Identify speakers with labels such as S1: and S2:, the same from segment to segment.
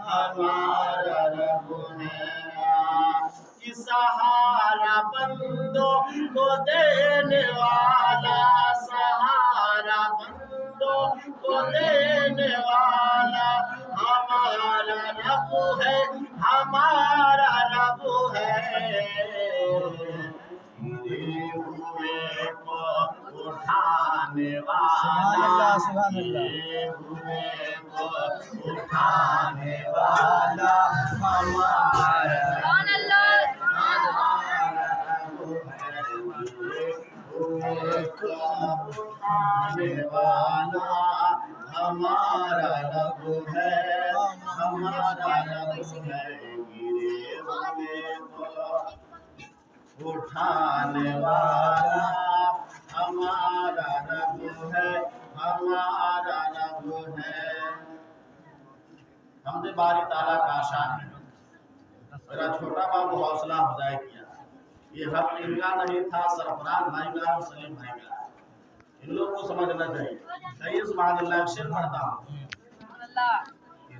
S1: हमारा रब है। कि सहारा बंदों को देने वाला, सहारा बंदों को देने वाला हमारा रब है, हमारा रब है। गिरे हुए को उठाने वाला, गिरे हुए को उठाने वाला हमारा उठाने वाला हमारा रब है, हमारा रब है। गिरे हुए को उठाने वाला हमारा रब है, हमारा रब है। हमने बारी ताला का आशान है। मेरा छोटा बाबू हौसला अफजाई किया। ये हक इनका नहीं था, सरफराज भाई का और सलीम भाई का। इन लोगों को समझना चाहिए। सही सुभान अल्लाह शेर पढ़ता हूँ।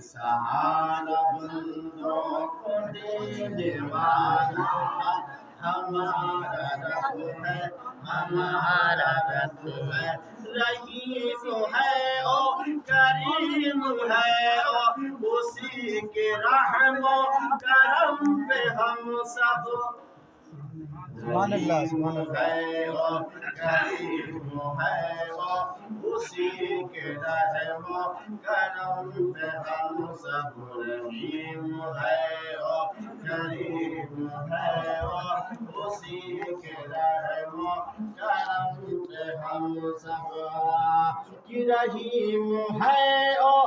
S1: सहारा बंदों को देने वाला हमारा रब है, हमारा रब है। रहीम है ओ करीम है ओ, उसी के रहमो करम पे हम सब
S2: सुभान अल्लाह, सुभान अल्लाह।
S1: है ओ करीम है ओ, उसी के रहमो करम पे हम सब। रहीम है ओ करीम है ओ, उसी के रहमो करम पे हम सब। कि रहीम है ओ